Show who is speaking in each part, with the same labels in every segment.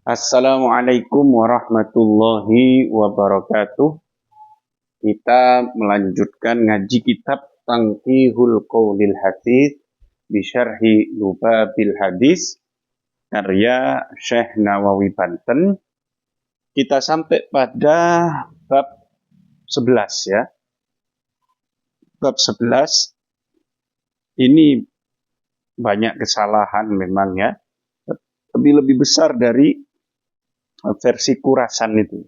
Speaker 1: Assalamualaikum warahmatullahi wabarakatuh. Kita melanjutkan ngaji kitab Tanqihul Qaulil Hadits bi Syarhi Lubabil Hadis karya Syekh Nawawi Banten. Kita sampai pada bab 11 ya. Bab 11 ini banyak kesalahan memang ya. Tapi lebih besar dari versi kurasan itu.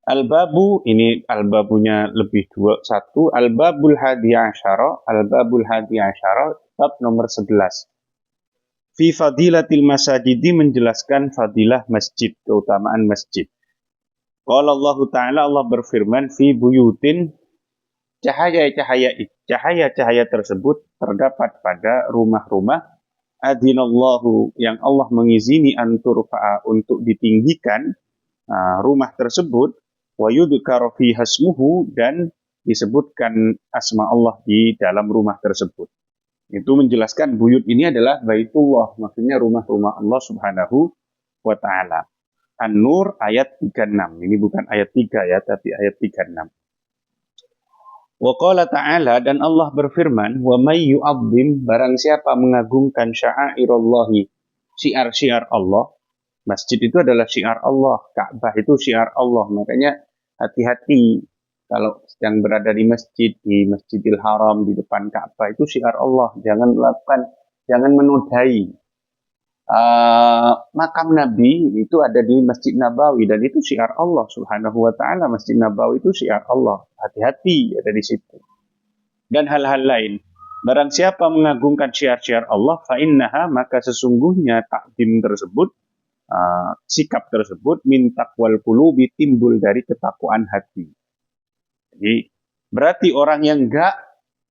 Speaker 1: Al-babu, ini al-babunya lebih satu. Al-babul hadi asyara, bab nomor 11. Fi fadilatil masajidi, menjelaskan fadilah masjid, keutamaan masjid. Qala Allah Ta'ala, Allah berfirman, fi buyutin, cahaya-cahaya tersebut terdapat pada rumah-rumah, adinallahu, yang Allah mengizini anturfa'a, untuk ditinggikan rumah tersebut, wa yudhkara fi hasmuhu, dan disebutkan asma Allah di dalam rumah tersebut. Itu menjelaskan buyut ini adalah Baitullah, maksudnya rumah-rumah Allah Subhanahu wa Ta'ala. An-Nur ayat 36. Ini bukan ayat 3 ya, tapi ayat 36. Wa qala ta'ala, dan Allah berfirman, wa may yu'azzim, barang siapa mengagungkan sya'airallahi, syiar-syiar Allah. Masjid itu adalah syiar Allah, Ka'bah itu syiar Allah. Makanya hati-hati kalau sedang berada di masjid, di Masjidil Haram, di depan Ka'bah, itu syiar Allah. Jangan menodai. Makam Nabi itu ada di Masjid Nabawi, dan itu syiar Allah Subhanahu wa Ta'ala. Masjid Nabawi itu syiar Allah. Hati-hati ada di situ. Dan hal-hal lain. Barang siapa mengagungkan syiar-syiar Allah, fa'innaha, maka sesungguhnya takdim tersebut, sikap tersebut, min taqwal qulubi, timbul dari ketakwaan hati. Jadi berarti orang yang enggak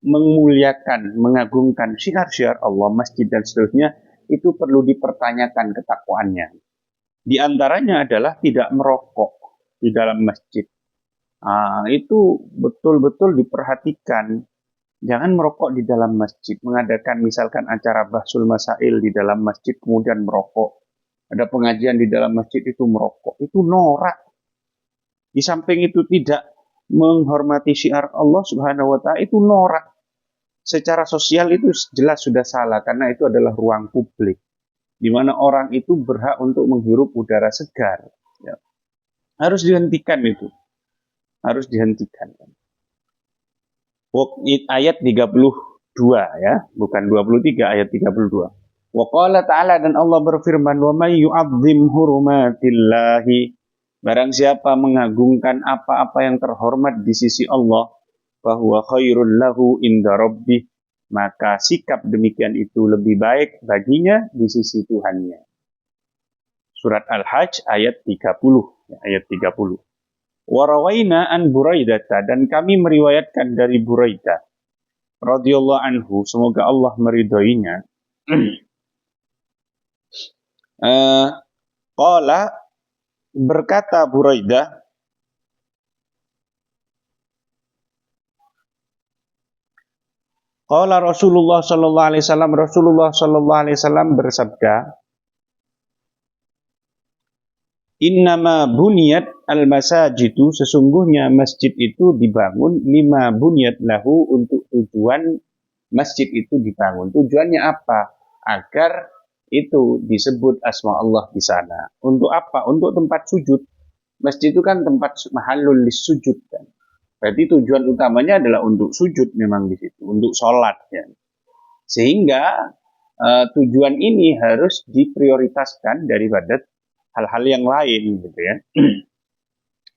Speaker 1: memuliakan, mengagungkan syiar-syiar Allah, masjid dan seterusnya, itu perlu dipertanyakan ketakwaannya. Di antaranya adalah tidak merokok di dalam masjid. Itu betul-betul diperhatikan. Jangan merokok di dalam masjid. Mengadakan misalkan acara bahsul masail di dalam masjid kemudian merokok. Ada pengajian di dalam masjid itu merokok. Itu norak. Di samping itu tidak menghormati syiar Allah Subhanahu wa Ta'ala, itu norak. Secara sosial itu jelas sudah salah, karena itu adalah ruang publik di mana orang itu berhak untuk menghirup udara segar. Ya. Harus dihentikan itu. Harus dihentikan. Ayat 32 ya, bukan 23, ayat 32. Wa qala ta'ala, dan Allah berfirman, wa may yu'azzim hurumatillahi, barang siapa mengagungkan apa-apa yang terhormat di sisi Allah, bahwa khairul lahu inda rabbih, maka sikap demikian itu lebih baik baginya di sisi Tuhannya. Surat Al-Hajj ayat 30, ayat 30. Wa rawaina an Buraidah, dan kami meriwayatkan dari Buraidah radhiyallahu anhu, semoga Allah meridhoinya. Qala, berkata Buraidah, qala Rasulullah sallallahu alaihi wasallam, Rasulullah sallallahu alaihi wasallam bersabda, innama buniyat al-masajidu, sesungguhnya masjid itu dibangun, lima buniyat lahu, untuk tujuan masjid itu dibangun. Tujuannya apa? Agar itu disebut asma Allah di sana. Untuk apa? Untuk tempat sujud. Masjid itu kan tempat mahallul lis-sujud kan. Berarti tujuan utamanya adalah untuk sujud memang di situ, untuk sholat ya. Sehingga tujuan ini harus diprioritaskan daripada hal-hal yang lain gitu ya.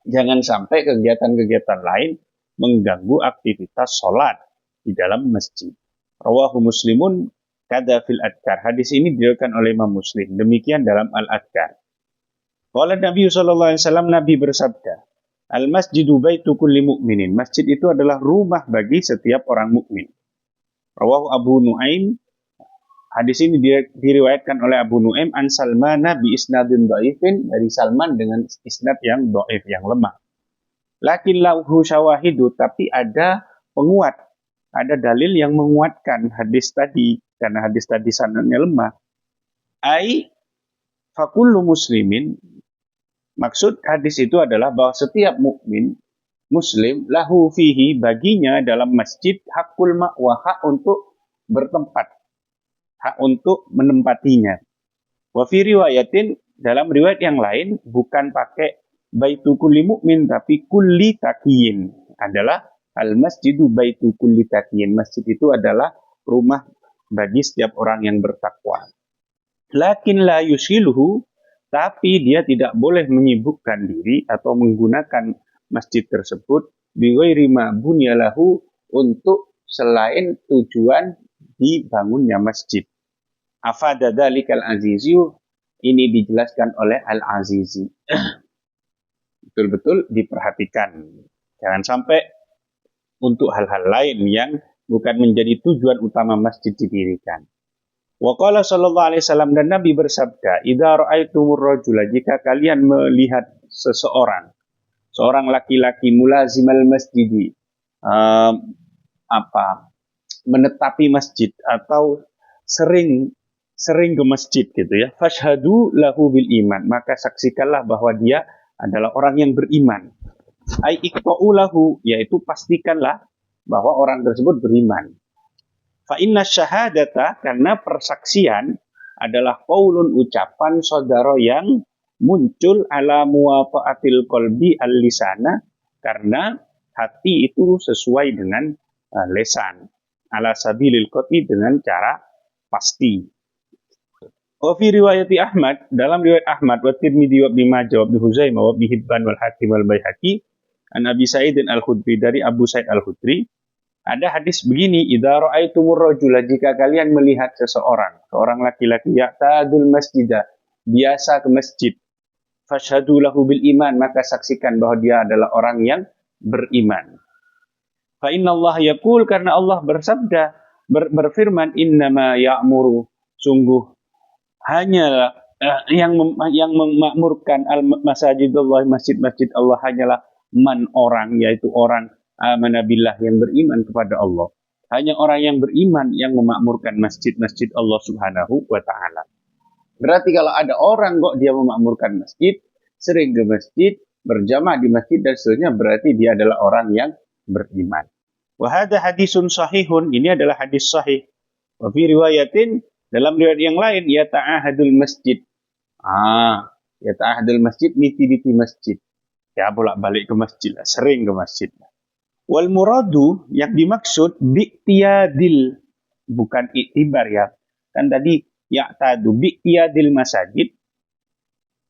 Speaker 1: Jangan sampai kegiatan-kegiatan lain mengganggu aktivitas sholat di dalam masjid. Rawahu Muslimun kada fil adkar. Hadis ini diriwayatkan oleh Imam Muslim. Demikian dalam Al-Adkar. Qala Nabi sallallahu alaihi wasallam, Nabi bersabda, al-masjidu baitu kulli mu'minin. Masjid itu adalah rumah bagi setiap orang mukmin. Rawahu Abu Nuaim. Hadis ini diriwayatkan oleh Abu Nuaim an Salman bi isnadin dhaifin, dari Salman dengan isnad yang dhaif, yang lemah. Lakin lahu syawahidu, tapi ada penguat, ada dalil yang menguatkan hadis tadi, karena hadis tadi sanadnya lemah. Ai Fakullu muslimin, maksud hadis itu adalah bahwa setiap mukmin muslim lahu fihi, baginya dalam masjid hakul ma'wa, hak untuk bertempat, hak untuk menempatinya. Wa fi riwayatin, dalam riwayat yang lain bukan pakai baitu kulli mukmin tapi kulli taqiyin, adalah al masjidu baitu kulli taqiyin. Masjid itu adalah rumah bagi setiap orang yang bertakwa. Lakin la yushiluhu, tapi dia tidak boleh menyibukkan diri atau menggunakan masjid tersebut bighairi ma bunyalahu, untuk selain tujuan dibangunnya masjid. Afada dzalikal azizi, ini dijelaskan oleh Al-Azizi. Betul-betul diperhatikan. Jangan sampai untuk hal-hal lain yang bukan menjadi tujuan utama masjid didirikan. Wa qala sallallahu alaihi wasallam, dan Nabi bersabda, idza ra'aitumur rajula, jika kalian melihat seseorang, seorang laki-laki mulazimal masjidi, menetapi masjid atau sering ke masjid gitu ya, fashhadu lahu bil iman, maka saksikanlah bahwa dia adalah orang yang beriman. Ai iqta'u lahu, yaitu pastikanlah bahwa orang tersebut beriman. Fa inna syahadata, karena persaksian adalah qaulun, ucapan sodaro yang muncul ala muwafa'atil qalbi al-lisana, karena hati itu sesuai dengan lesan, ala sabilil qati, dengan cara pasti. Wa fi riwayati Ahmad, dalam riwayat Ahmad, wa Tirmidzi wa Ibnu Majah wa Ibnu Huzaimah wa Ibnu Hibban wal Hakim wal Baihaqi an Abi Sa'id al-Khudri, dari Abu Sa'id al-Khudri, ada hadis begini, idza ra'aitumur rajula, jika kalian melihat seseorang, seorang laki-laki ya'tadul masjidah, biasa ke masjid, fashhadu lahu bil iman, maka saksikan bahwa dia adalah orang yang beriman. Fa innallaha yaqul, karena Allah bersabda, berfirman, innama ya'muru, sungguh hanyalah yang memakmurkan al-masajidullah, masjid-masjid Allah, hanyalah man, orang, yaitu orang amanabillah, yang beriman kepada Allah. Hanya orang yang beriman yang memakmurkan masjid-masjid Allah subhanahu wa ta'ala. Berarti kalau ada orang kok dia memakmurkan masjid, sering ke masjid, berjamaah di masjid dan seterusnya, berarti dia adalah orang yang beriman. Wa hadza hadisun sahihun, ini adalah hadis sahih. Wa fi riwayatin, dalam riwayat yang lain, ya ta'ahadul masjid. Ya ta'ahadul masjid, niti-niti masjid. Ya bolak-balik ke masjid lah, sering ke masjid lah. Wal muradu, yang dimaksud bi'tiyadil, bukan iktibar ya. Kan tadi ya'tadu bi'tiyadil masajid.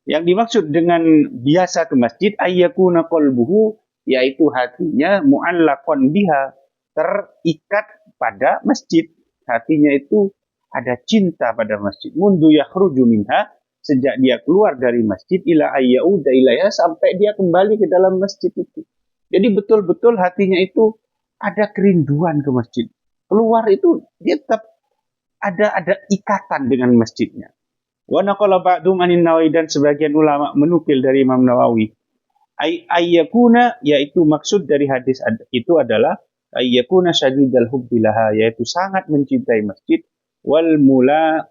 Speaker 1: Yang dimaksud dengan biasa ke masjid, ayyakuna qalbuhu, yaitu hatinya mu'allaqan biha, terikat pada masjid. Hatinya itu ada cinta pada masjid. Mundu yakhruju minha, sejak dia keluar dari masjid, ila ayyauda ilaiha, sampai dia kembali ke dalam masjid itu. Jadi betul-betul hatinya itu ada kerinduan ke masjid. Keluar itu dia tetap ada ikatan dengan masjidnya. Wa naqala ba'dhum anin Nawawi, dan sebagian ulama menukil dari Imam Nawawi, ayyakuna, yaitu maksud dari hadis itu adalah ayyakuna syadidal hubbi laha, yaitu sangat mencintai masjid, wal mula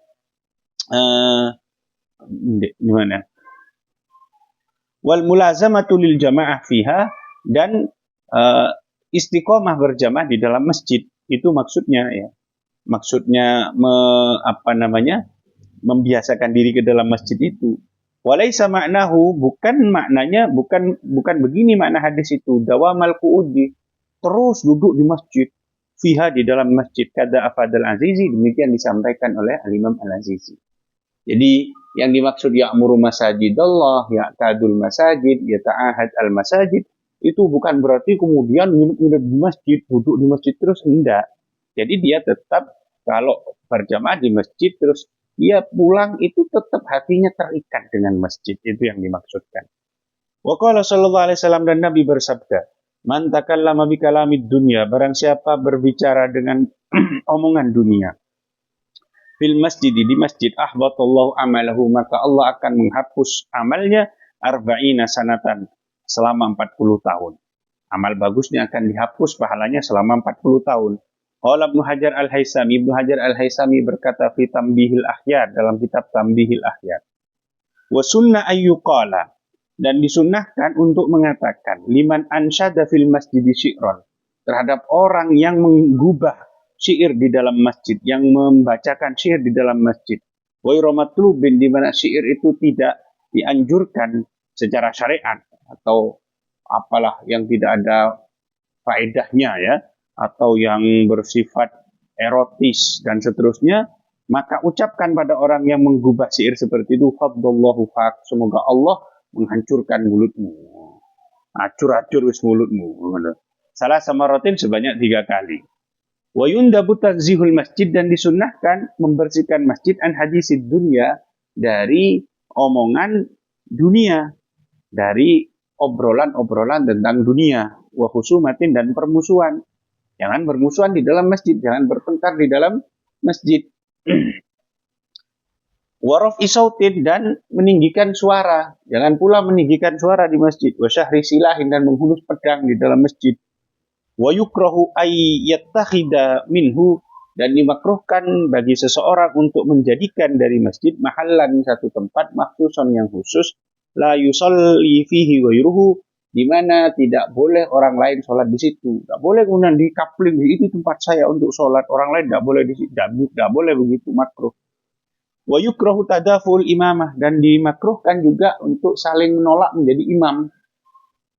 Speaker 1: wal mulazamatu lil jamaah fiha, dan istiqomah berjamaah di dalam masjid. Itu maksudnya ya. Maksudnya membiasakan diri ke dalam masjid itu. Walaisa maknahu, bukan maknanya, bukan begini makna hadis itu. Dawamal qu'udi, terus duduk di masjid, fiha, di dalam masjid. Kada afadal azizi, demikian disampaikan oleh Al-Imam Al-Azizi. Jadi yang dimaksud ya'muru masajidallah, ya'tadul masajid, yata'ahad al-masajid, itu bukan berarti kemudian nginep di masjid, duduk di masjid terus, enggak. Jadi dia tetap kalau berjamaah di masjid terus dia pulang itu tetap hatinya terikat dengan masjid, itu yang dimaksudkan. Wa qala sallallahu alaihi wasallam, dan Nabi bersabda, man takallama bi kalamid dunya, barang siapa berbicara dengan omongan dunia, fil masjid, di masjid, ahbatallahu amalahu, maka Allah akan menghapus amalnya arba'ina sanatan, selama 40 tahun. Amal bagusnya akan dihapus pahalanya selama 40 tahun. Qala Ibnu Hajar Al-Haisami, Ibnu Hajar Al-Haisami berkata fi Tambihil Ahyar, dalam kitab Tambihil Ahyar, Wa sunnah ayyuqala, dan disunnahkan untuk mengatakan liman ansyada fil masjid syi'ron, terhadap orang yang menggubah syair di dalam masjid, yang membacakan syair di dalam masjid. Wa yuramatlubin, di mana syair itu tidak dianjurkan secara syariat atau apalah yang tidak ada faedahnya ya, atau yang bersifat erotis dan seterusnya, maka ucapkan pada orang yang menggubah syair seperti itu, fadallahu fak, semoga Allah menghancurkan mulutmu, acur-acur wis mulutmu. Salah sama rotin sebanyak 3 kali. Wa yundabu tanzihul masjid, dan disunnahkan membersihkan masjid an hadisid dunya, dari omongan dunia, dari obrolan-obrolan tentang dunia, wa khusumatin, dan permusuhan. Jangan bermusuhan di dalam masjid, jangan bertengkar di dalam masjid. Warof isautin, dan meninggikan suara, jangan pula meninggikan suara di masjid. Wa syahri silahin, dan menghunus pedang di dalam masjid. Wa yukrahu ayyattakhida minhu, dan dimakruhkan bagi seseorang untuk menjadikan dari masjid mahallan, satu tempat makhsusan yang khusus, la yusalli fihi ghairuhu, di mana tidak boleh orang lain sholat di situ. Tidak boleh kemudian di kapling, itu tempat saya untuk sholat, orang lain tidak boleh di situ, tidak boleh begitu, makruh. Wa yukrahu tadaful imamah, dan dimakruhkan juga untuk saling menolak menjadi imam.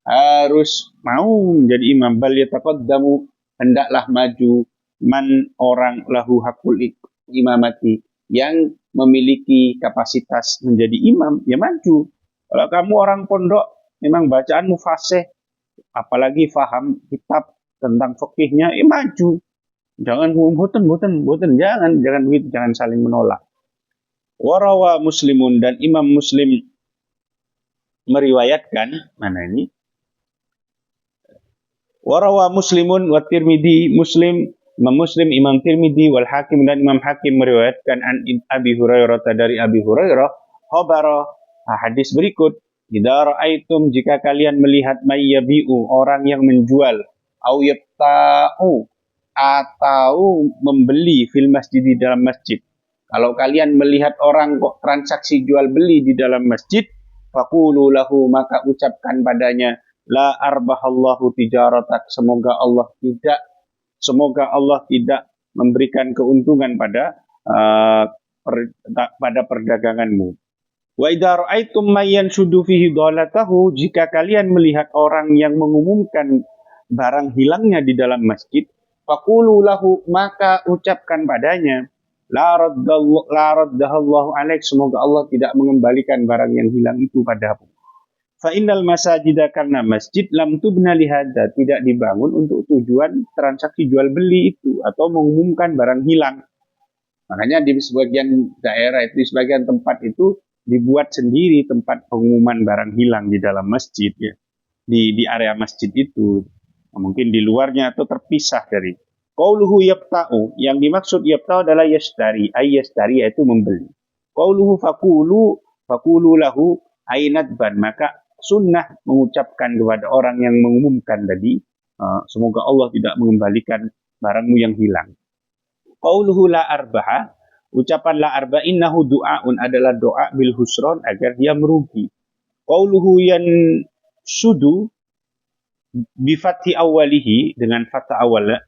Speaker 1: Harus mau menjadi imam. Bal yataqaddamu, hendaklah maju, man orang lahu hakul imamati, yang memiliki kapasitas menjadi imam, ya maju. Kalau kamu orang pondok, memang bacaanmu fasih, apalagi faham kitab tentang fikihnya, ya maju. Jangan boten, jangan begitu, jangan saling menolak. Warawa Muslimun, dan Imam Muslim meriwayatkan, mana ini? Warawa Muslimun wa Tirmidzi, Imam Muslim, Imam Tirmidzi, wal Hakim, dan Imam Hakim meriwayatkan an Abi Hurairah, dari Abi Hurairah, khabara, hadis berikut, idza ra'aitum, jika kalian melihat mayyabi'u, orang yang menjual, au yabta'u, atau membeli fil masjid, di dalam masjid. Kalau kalian melihat orang kok transaksi jual beli di dalam masjid, faqulu lahu, maka ucapkan padanya, la arbahallahu tijaratak, semoga Allah tidak memberikan keuntungan pada perdaganganmu. Wa idza ra'aitum may yanshudu fihi dhalatahu, jika kalian melihat orang yang mengumumkan barang hilangnya di dalam masjid, faqulu lahu, maka ucapkan padanya, la raddahallahu alaik, semoga Allah tidak mengembalikan barang yang hilang itu padamu. Fa innal masajida, karena masjid, lam tubna lihada, tidak dibangun untuk tujuan transaksi jual beli itu atau mengumumkan barang hilang. Makanya di sebagian daerah itu, di sebagian tempat itu dibuat sendiri tempat pengumuman barang hilang di dalam masjid ya. Di area masjid itu. Mungkin di luarnya atau terpisah dari. Qauluhu yabta'u, yang dimaksud yabta'u adalah yashtari, yashtari yaitu membeli. Qauluhu faqulu lahu ainadban, maka sunnah mengucapkan kepada orang yang mengumumkan tadi, semoga Allah tidak mengembalikan barangmu yang hilang. Qauluhu la arbaha, ucapan la arba innahu du'aun, adalah doa bil husron, agar dia merugi. Qauluhu yanshudu bifathi awalihi, dengan fathah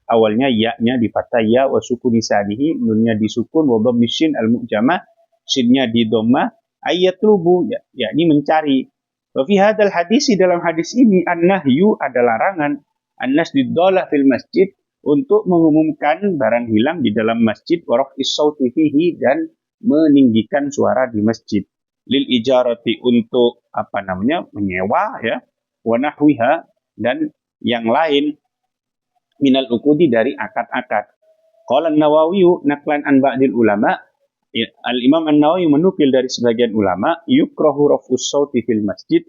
Speaker 1: awalnya, ya-nya di fathah ya, wa sukuni sanihi, nunnya disukun, wa dhammi shin al-mu'jamah, shinnya di dhamma, ayatlubu, yakni mencari. Wa fi hadzal hadis, dalam hadis ini, an-nahyu, ada larangan, an-nasdiddalah fil masjid, untuk mengumumkan barang hilang di dalam masjid, wa raf'is sauti fihi, dan meninggikan suara di masjid, lil ijarati, untuk menyewa ya, wa nahwiha, dan yang lain, minal uqudi, dari akad-akad. Qala an-Nawawi naqlan an ba'dil ulama, Al-Imam An-Nawawi menukil dari sebagian ulama, yukrahu raf'us sauti fil masjid,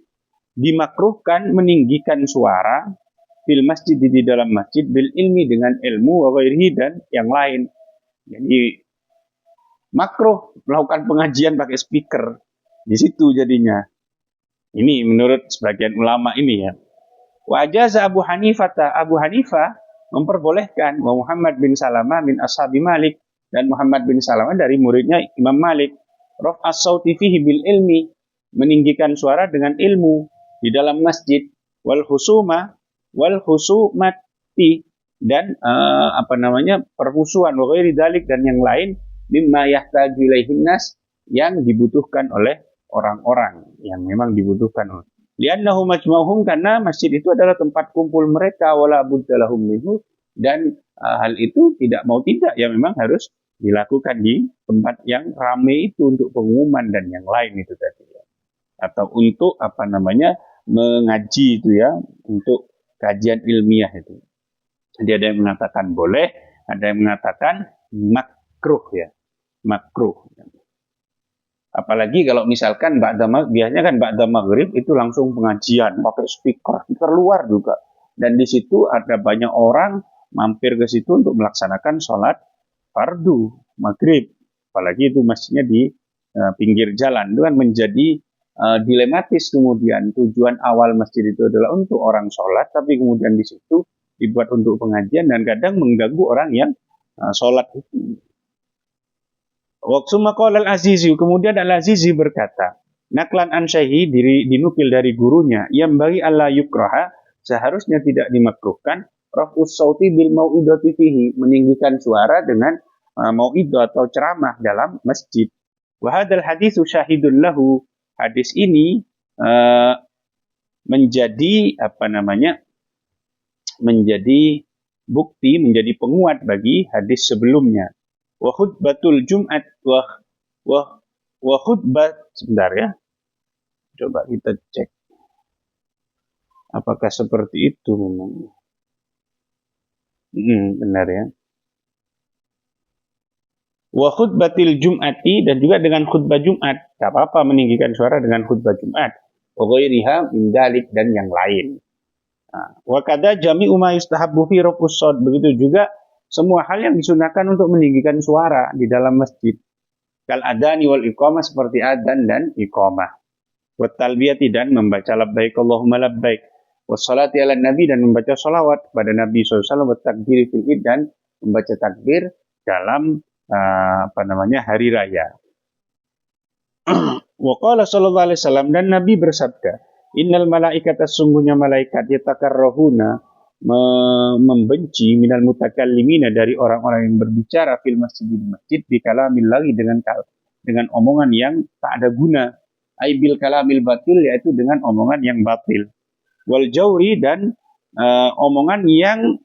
Speaker 1: dimakruhkan meninggikan suara fil masjid, di dalam masjid, bil ilmi, dengan ilmu, wa ghairihi, dan yang lain. Jadi makruh melakukan pengajian pakai speaker di situ jadinya. Ini menurut sebagian ulama ini ya. Wajaza Abu Hanifah memperbolehkan, wa Muhammad bin Salamah min ashabi Malik, dan Muhammad bin Salamah dari muridnya Imam Malik, raf'as sauti fihi bil ilmi, meninggikan suara dengan ilmu di dalam masjid, wal husumati, dan permusuhan, wa ghairi dzalik, dan yang lain, mimma yahtaju ilaihin nas, yang dibutuhkan oleh orang-orang, yang memang dibutuhkan oleh. Li'annahu majma'uhum, karena masjid itu adalah tempat kumpul mereka, wala budda lahum minhu, dan hal itu tidak mau tidak ya memang harus dilakukan di tempat yang ramai itu untuk pengumuman dan yang lain itu tadi ya. Atau untuk mengaji itu ya, untuk kajian ilmiah itu. Jadi ada yang mengatakan boleh, ada yang mengatakan makruh ya, makruh. Apalagi kalau misalkan biasanya kan ba'da maghrib itu langsung pengajian pakai speaker luar juga, dan di situ ada banyak orang mampir ke situ untuk melaksanakan sholat fardu maghrib, apalagi itu masjidnya di pinggir jalan, itu kan menjadi dilematis. Kemudian tujuan awal masjid itu adalah untuk orang sholat, tapi kemudian di situ dibuat untuk pengajian dan kadang mengganggu orang yang sholat itu. Waktu maqal al-Azizi, kemudian al-Azizi berkata, naklan an syaihi, dinukil dari gurunya, yang bagi Allah yukraha, seharusnya tidak dimakruhkan, raf'us sauti bil mau'idati fihi, meninggikan suara dengan mau'idah atau ceramah dalam masjid. Wa hadzal haditsu syahidun lahu, hadis ini menjadi menjadi bukti, menjadi penguat bagi hadis sebelumnya. Wa khutbatul Jum'at wa khutbah, sebentar ya. Coba kita cek. Apakah seperti itu memang? Benar ya. Wa khutbatil Jum'ati, dan juga dengan khutbah Jumat. Tidak apa-apa meninggikan suara dengan khutbah Jumat. Wa ghairiha min dzalik, dan yang lain. Wa kadza jami'u ma yustahabbu fi raf'us shaut, begitu juga semua hal yang disunahkan untuk meninggikan suara di dalam masjid. Kal adani wal iqamah, seperti adzan dan iqamah. Wa talbiyati, dan membaca labbaik Allahumma labbaik. Wa sholati ala nabi, dan membaca sholawat kepada Nabi SAW. Wa takbir fil id, dan membaca takbir dalam hari raya. Wa qala sallallahu alaihi wasallam, dan Nabi bersabda, innal malaikata, sungguhnya malaikat, yatakarrahuna, membenci, minal mutakallimina, dari orang-orang yang berbicara, fil masjid di kalamil lagi, dengan omongan yang tak ada guna, ai bil kalamil batil, yaitu dengan omongan yang batil, wal jauri, dan omongan yang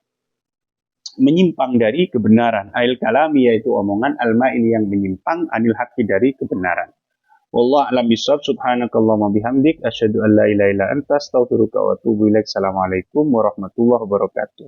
Speaker 1: menyimpang dari kebenaran, ail kalami, yaitu omongan al-ma'il yang menyimpang, anil haqqi, dari kebenaran. Wallahu a'lam bishawab. Subhanakallahumma bihamdik, asyhadu an la ilaha illa anta, astaghfiruka wa atubu ilaik. Assalamualaikum warahmatullahi wabarakatuh.